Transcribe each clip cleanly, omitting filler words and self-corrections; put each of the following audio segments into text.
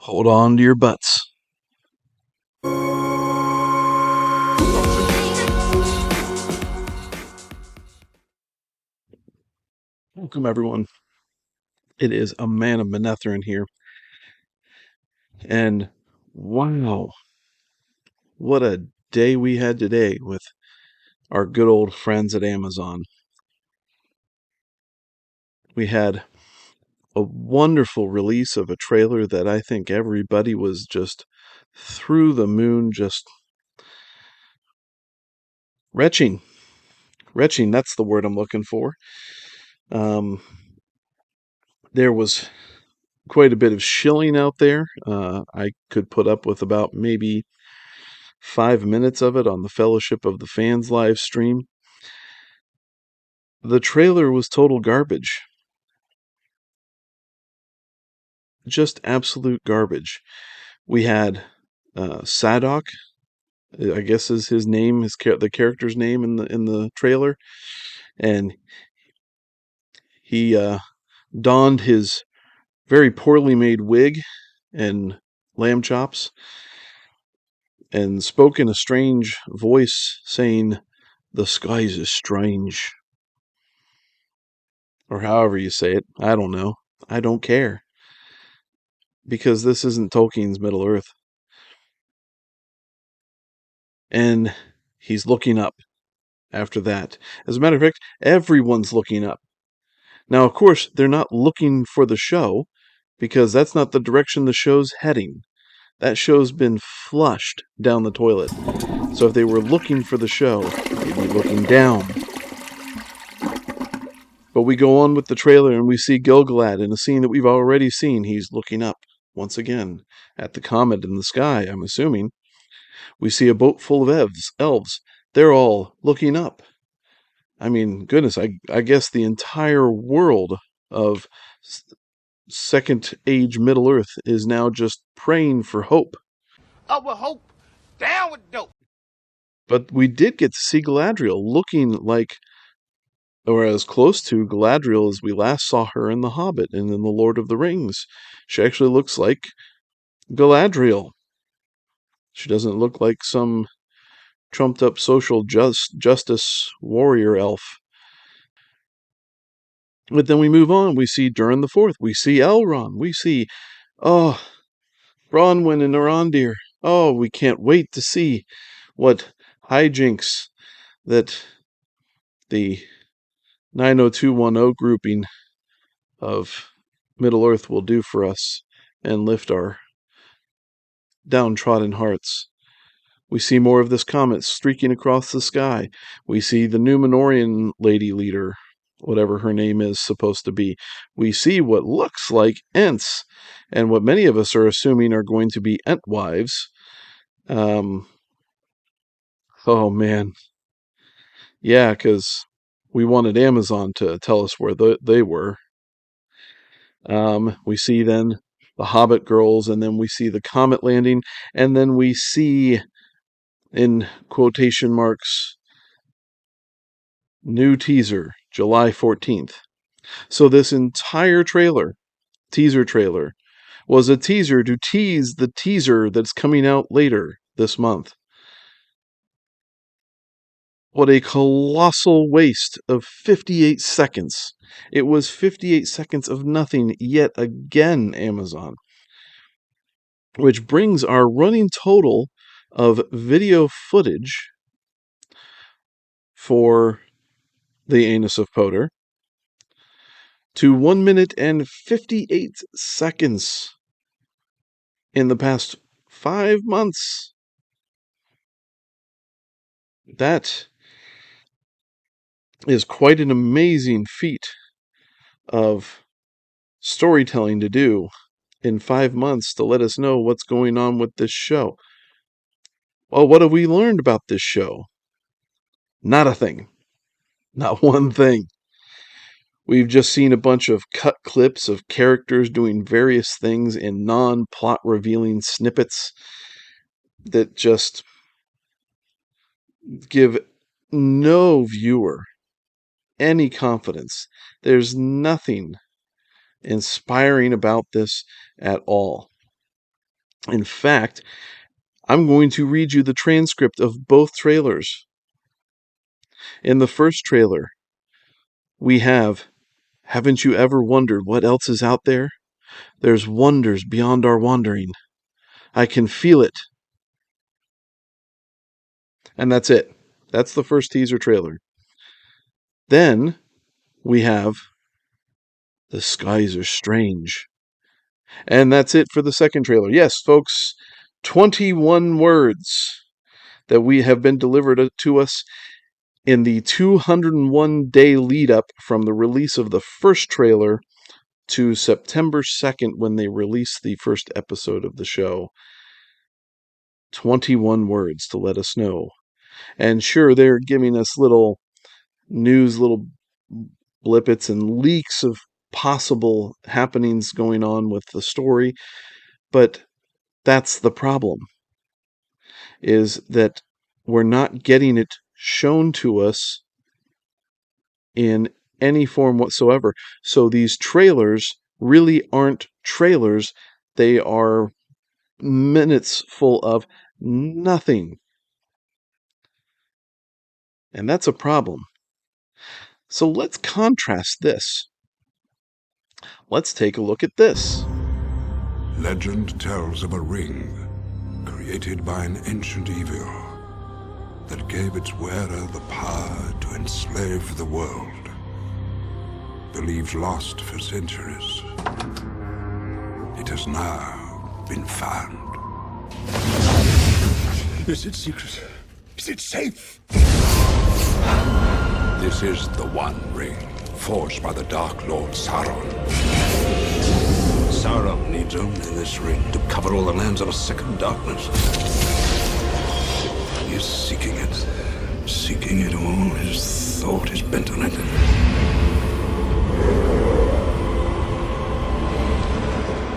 Hold on to your butts. Welcome, everyone. It is a man of Manetheren here. And wow, what a day we had today with our good old friends at Amazon. We had a wonderful release of a trailer that I think everybody was just through the moon, just retching. Retching, that's the word I'm looking for. There was quite a bit of shilling out there. I could put up with about maybe 5 minutes of it on the Fellowship of the Fans live stream. The trailer was total garbage. Just absolute garbage. We had Sadok, I guess is his name, the character's name in the trailer, and he donned his very poorly made wig and lamb chops and spoke in a strange voice saying, "The skies is strange." Or however you say it. I don't know. I don't care. Because this isn't Tolkien's Middle-earth. And he's looking up after that. As a matter of fact, everyone's looking up. Now, of course, they're not looking for the show, because that's not the direction the show's heading. That show's been flushed down the toilet. So if they were looking for the show, they'd be looking down. But we go on with the trailer and we see Gil-galad in a scene that we've already seen. He's looking up, once again, at the comet in the sky, I'm assuming. We see a boat full of elves. They're all looking up. I mean, goodness, I guess the entire world of Second Age Middle-earth is now just praying for hope. Up with hope, down with dope. But we did get to see Galadriel looking like, or as close to Galadriel as we last saw her in The Hobbit and in The Lord of the Rings. She actually looks like Galadriel. She doesn't look like some trumped up social justice warrior elf. But then we move on. We see Durin the Fourth. We see Elrond. We see, oh, Bronwyn and Arondir. Oh, we can't wait to see what hijinks that the 90210 grouping of Middle-earth will do for us and lift our downtrodden hearts. We see more of this comet streaking across the sky. We see the Númenórean lady leader, whatever her name is supposed to be. We see what looks like Ents, and what many of us are assuming are going to be Entwives. Oh man. Yeah, because we wanted Amazon to tell us where they were. We see then the Hobbit girls, and then we see the comet landing, and then we see, in quotation marks, new teaser, July 14th. So this entire teaser trailer, was a teaser to tease the teaser that's coming out later this month. What a colossal waste of 58 seconds. It was 58 seconds of nothing yet again, Amazon. Which brings our running total of video footage for the Anus of Poder to 1 minute and 58 seconds in the past 5 months. That is quite an amazing feat of storytelling to do in 5 months to let us know what's going on with this show. Well, what have we learned about this show? Not a thing. Not one thing. We've just seen a bunch of cut clips of characters doing various things in non-plot revealing snippets that just give no viewer any confidence. There's nothing inspiring about this at all. In fact, I'm going to read you the transcript of both trailers. In the first trailer, we have, "Haven't you ever wondered what else is out there? There's wonders beyond our wandering. I can feel it." And that's it. That's the first teaser trailer. Then we have, "The skies are strange." And that's it for the second trailer. Yes, folks, 21 words that we have been delivered to us in the 201-day lead up from the release of the first trailer to September 2nd when they released the first episode of the show. 21 words to let us know. And sure, they're giving us little news, little blippets and leaks of possible happenings going on with the story, but that's the problem, is that we're not getting it shown to us in any form whatsoever. So these trailers really aren't trailers. They are minutes full of nothing. And that's a problem. So let's contrast this. Let's take a look at this. Legend tells of a ring created by an ancient evil that gave its wearer the power to enslave the world. Believed lost for centuries, it has now been found. Is it secret? Is it safe? This is the One Ring, forged by the Dark Lord Sauron. Sauron needs only this ring to cover all the lands of a second darkness. He is seeking it. Seeking it all. His thought is bent on it.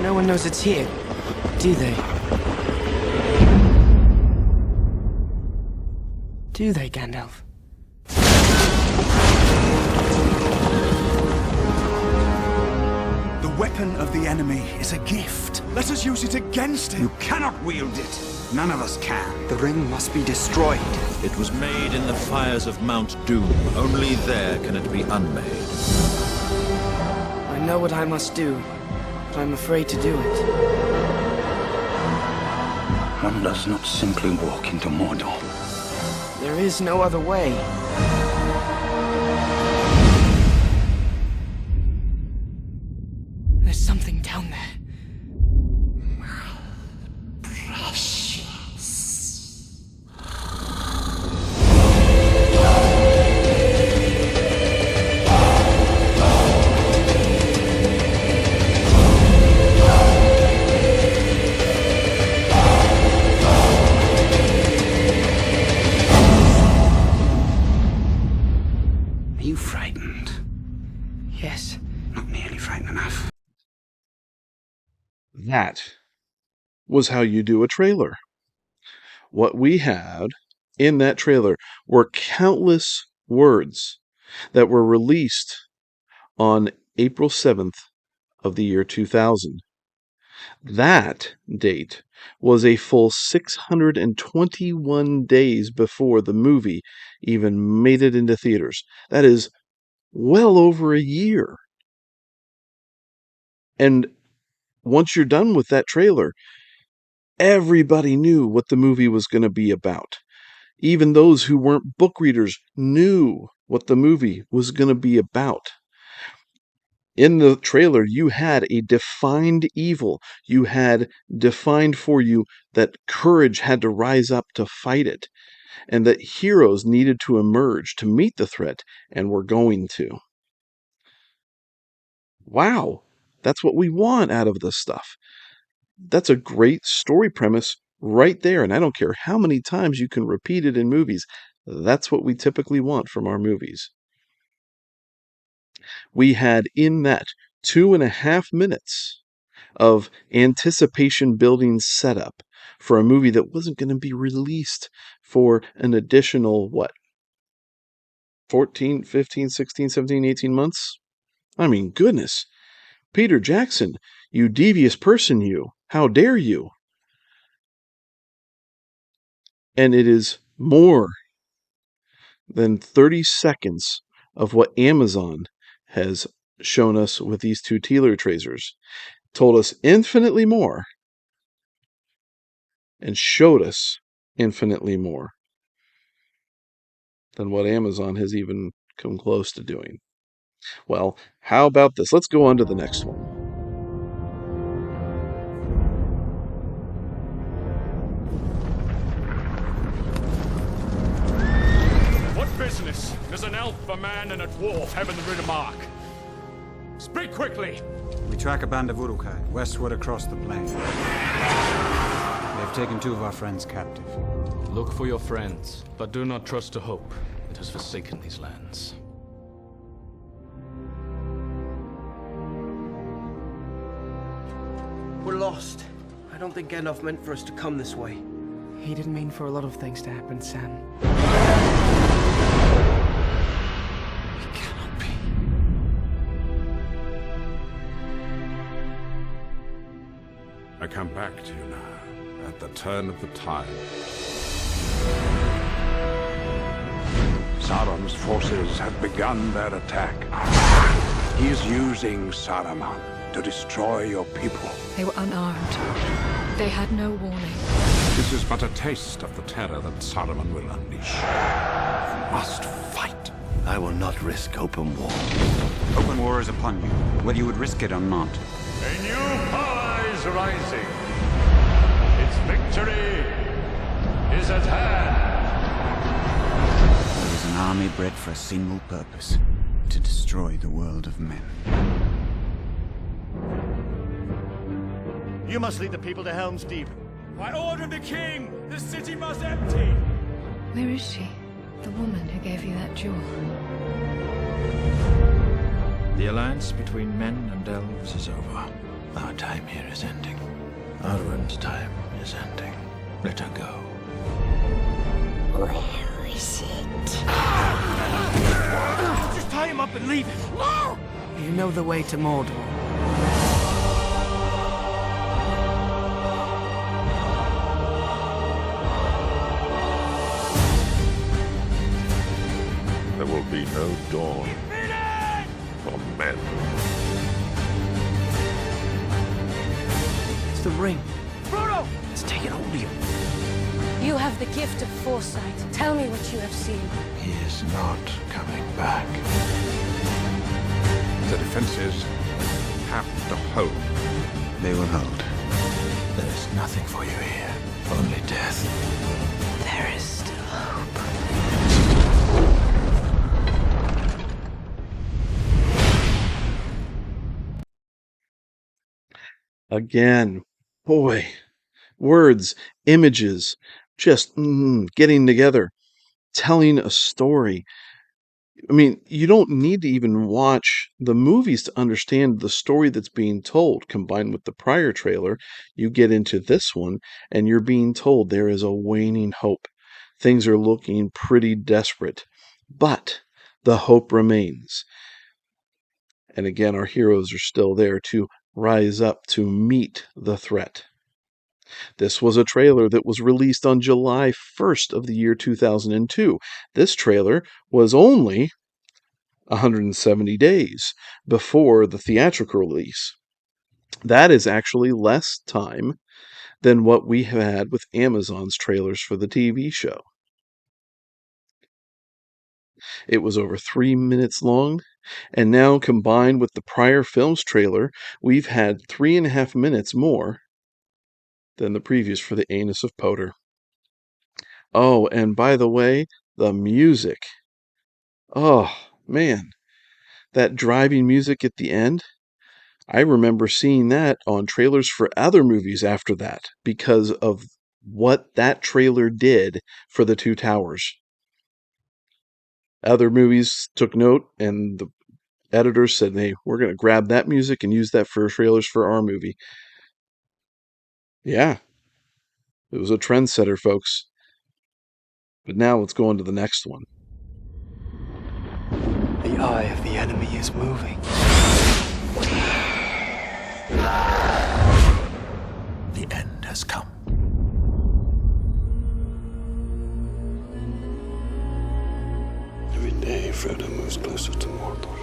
No one knows it's here, do they? Do they, Gandalf? The weapon of the enemy is a gift. Let us use it against him. You cannot wield it. None of us can. The ring must be destroyed. It was made in the fires of Mount Doom. Only there can it be unmade. I know what I must do, but I'm afraid to do it. One does not simply walk into Mordor. There is no other way. There's something down there. Are you frightened? Yes. Not nearly frightened enough. That was how you do a trailer. What we had in that trailer were countless words that were released on April 7th of the year 2000. That date was a full 621 days before the movie even made it into theaters. That is well over a year. And once you're done with that trailer, everybody knew what the movie was going to be about. Even those who weren't book readers knew what the movie was going to be about. In the trailer, you had a defined evil. You had defined for you that courage had to rise up to fight it, and that heroes needed to emerge to meet the threat, and were going to. Wow, that's what we want out of this stuff. That's a great story premise right there, and I don't care how many times you can repeat it in movies. That's what we typically want from our movies. We had in that 2.5 minutes of anticipation building setup for a movie that wasn't going to be released for an additional, 14, 15, 16, 17, 18 months? I mean, goodness. Peter Jackson, you devious person, you. How dare you? And it is more than 30 seconds of what Amazon has shown us with these two teletracers. Told us infinitely more and showed us infinitely more than what Amazon has even come close to doing. Well, how about this? Let's go on to the next one. What business does an elf, a man, and a dwarf have in the Riddermark? Speak quickly! We track a band of Uruk-hai westward across the plain. They have taken 2 of our friends captive. Look for your friends, but do not trust to hope. It has forsaken these lands. We're lost. I don't think Gandalf meant for us to come this way. He didn't mean for a lot of things to happen, Sam. It cannot be. I come back to you now, at the turn of the tide. Sauron's forces have begun their attack. He is using Saruman to destroy your people. They were unarmed. They had no warning. This is but a taste of the terror that Saruman will unleash. You must fight. I will not risk open war. Open war is upon you, whether you would risk it or not. A new power is rising. Its victory is at hand. There is an army bred for a single purpose, to destroy the world of men. You must lead the people to Helm's Deep. By order of the king, the city must empty. Where is she? The woman who gave you that jewel. The alliance between men and elves is over. Our time here is ending. Arwen's time is ending. Let her go. Where is it? Just tie him up and leave him. No! You know the way to Mordor. There will be no dawn for men. It's the ring. Frodo! It's taken hold of you. You have the gift of foresight. Tell me what you have seen. He is not coming back. The defenses have to hold. They will hold. There is nothing for you here. Only death. There is still hope. Again, boy, words, images, just getting together, telling a story. I mean, you don't need to even watch the movies to understand the story that's being told. Combined with the prior trailer, you get into this one, and you're being told there is a waning hope. Things are looking pretty desperate, but the hope remains. And again, our heroes are still there to rise up to meet the threat. This was a trailer that was released on July 1st of the year 2002. This trailer was only 170 days before the theatrical release. That is actually less time than what we had with Amazon's trailers for the TV show. It was over 3 minutes long, and now combined with the prior film's trailer, we've had 3.5 minutes more than the previous for the Anus of Poder. Oh, and by the way, the music. Oh, man. That driving music at the end, I remember seeing that on trailers for other movies after that because of what that trailer did for the Two Towers. Other movies took note, and the editors said, hey, we're going to grab that music and use that for trailers for our movie. Yeah, it was a trendsetter, folks. But now let's go on to the next one. The eye of the enemy is moving. The end has come. Frodo moves closer to Mordor.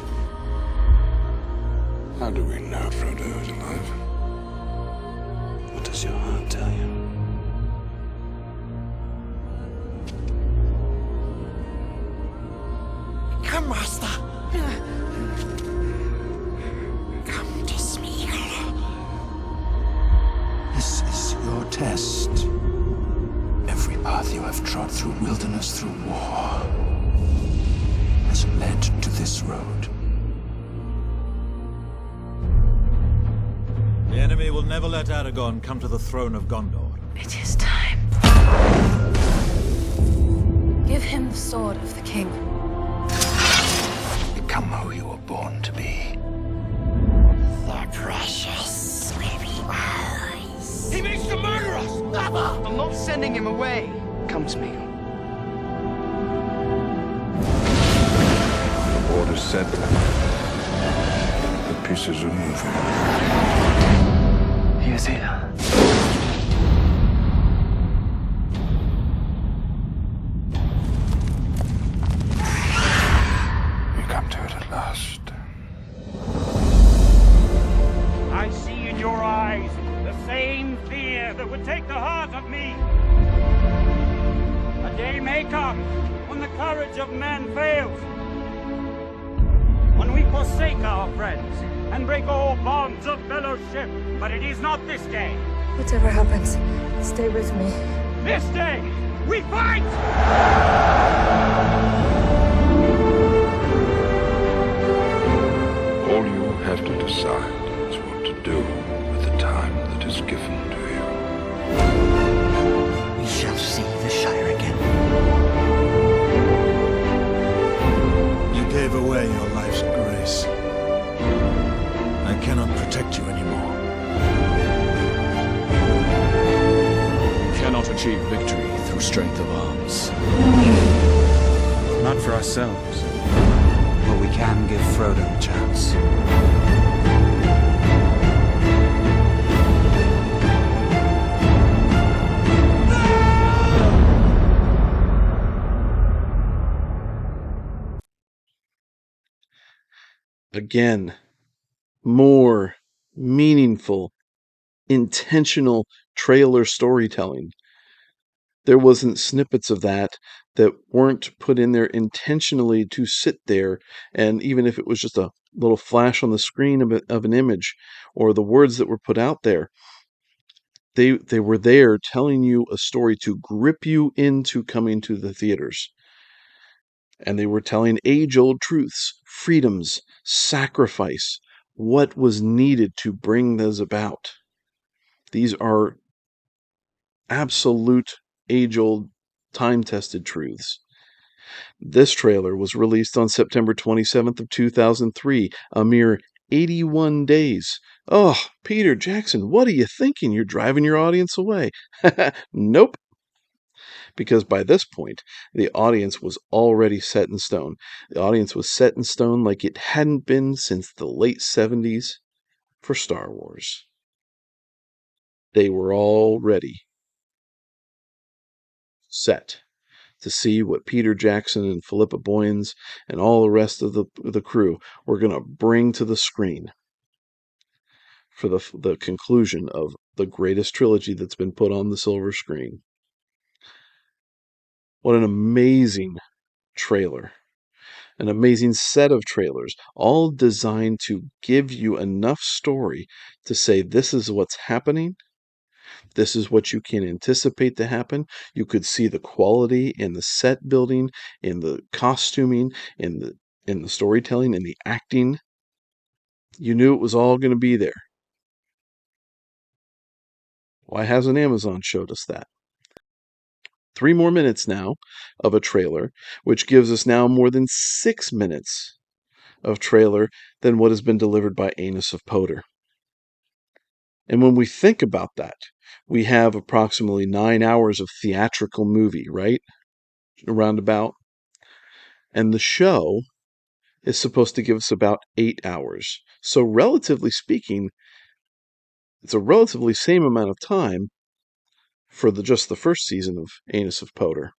How do we know Frodo is alive? What does your heart tell you? Come, Master. Come to Smeagol. This is your test. Every path you have trod through wilderness, through war, has led to this road. The enemy will never let Aragorn come to the throne of Gondor. It is time. Give him the sword of the king. Become who you were born to be. The precious will be ours. He means to murder us! Never! I'm not sending him away. Come, Smeagol. The order's set. The pieces are moving. He is here. We come to it at last. I see in your eyes the same fear that would take the heart of me. A day may come when the courage of men fails. When we forsake our friends and break all bonds of fellowship. But it is not this day. Whatever happens, stay with me. This day, we fight! All you have to decide is what to do with the time that is given to you. We shall see the Shire again. You gave away your life's grace. I cannot protect you anymore. We cannot achieve victory through strength of arms. Not for ourselves. But we can give Frodo a chance. Again, more meaningful, intentional trailer storytelling. There wasn't snippets of that weren't put in there intentionally to sit there, and even if it was just a little flash on the screen of an image or the words that were put out there, they were there telling you a story to grip you into coming to the theaters. And they were telling age-old truths, freedoms, sacrifice, what was needed to bring those about. These are absolute age-old, time-tested truths. This trailer was released on September 27th of 2003, a mere 81 days. Oh, Peter Jackson, what are you thinking? You're driving your audience away. Nope. Because by this point, the audience was already set in stone. The audience was set in stone like it hadn't been since the late 70s for Star Wars. They were all ready, set to see what Peter Jackson and Philippa Boyens and all the rest of the crew were going to bring to the screen for the conclusion of the greatest trilogy that's been put on the silver screen. What an amazing trailer. An amazing set of trailers, all designed to give you enough story to say this is what's happening. This is what you can anticipate to happen. You could see the quality in the set building, in the costuming, in the storytelling, in the acting. You knew it was all going to be there. Why hasn't Amazon showed us that? 3 more minutes now of a trailer, which gives us now more than 6 minutes of trailer than what has been delivered by Anus of Poder. And when we think about that, we have approximately 9 hours of theatrical movie, right? Around about. And the show is supposed to give us about 8 hours. So relatively speaking, it's a relatively same amount of time for just the first season of Anus of Poder.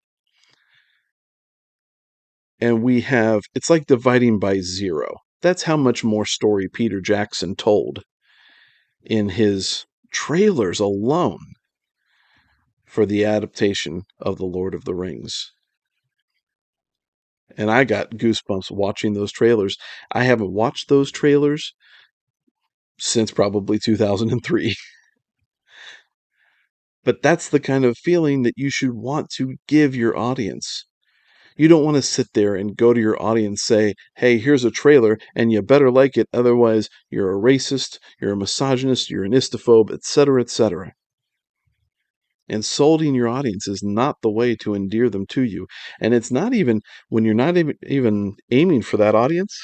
And it's like dividing by 0. That's how much more story Peter Jackson told in his trailers alone for the adaptation of The Lord of the Rings. And I got goosebumps watching those trailers. I haven't watched those trailers since probably 2003. But that's the kind of feeling that you should want to give your audience. You don't want to sit there and go to your audience say, hey, here's a trailer and you better like it, otherwise you're a racist, you're a misogynist, you're an istophobe, etc., etc. Insulting your audience is not the way to endear them to you. And it's not even, when you're not even aiming for that audience,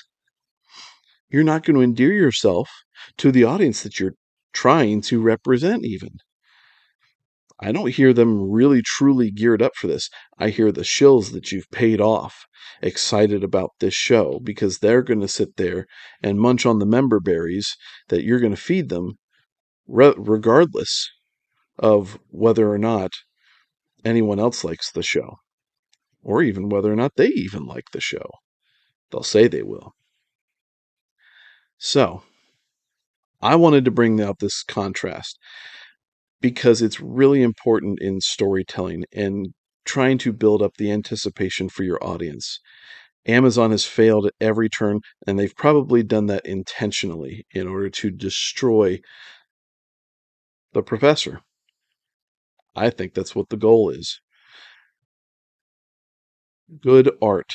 you're not going to endear yourself to the audience that you're trying to represent even. I don't hear them really truly geared up for this. I hear the shills that you've paid off excited about this show because they're going to sit there and munch on the member berries that you're going to feed them regardless of whether or not anyone else likes the show, or even whether or not they even like the show. They'll say they will. So, I wanted to bring out this contrast because it's really important in storytelling and trying to build up the anticipation for your audience. Amazon has failed at every turn, and they've probably done that intentionally in order to destroy the professor. I think that's what the goal is. Good art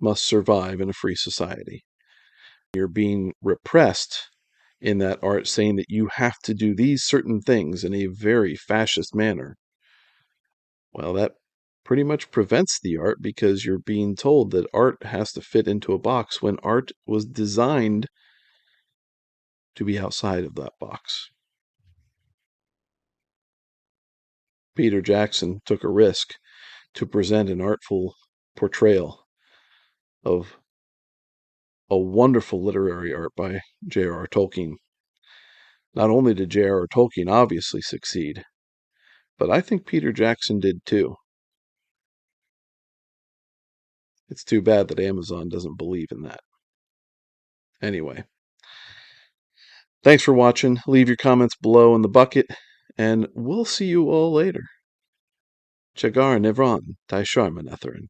must survive in a free society. You're being repressed in that art, saying that you have to do these certain things in a very fascist manner. Well, that pretty much prevents the art because you're being told that art has to fit into a box when art was designed to be outside of that box. Peter Jackson took a risk to present an artful portrayal of a wonderful literary art by J.R.R. Tolkien. Not only did J.R.R. Tolkien obviously succeed, but I think Peter Jackson did too. It's too bad that Amazon doesn't believe in that. Anyway, thanks for watching. Leave your comments below in the bucket, and we'll see you all later. Chagar Nevron, Tai Sharma Netherin.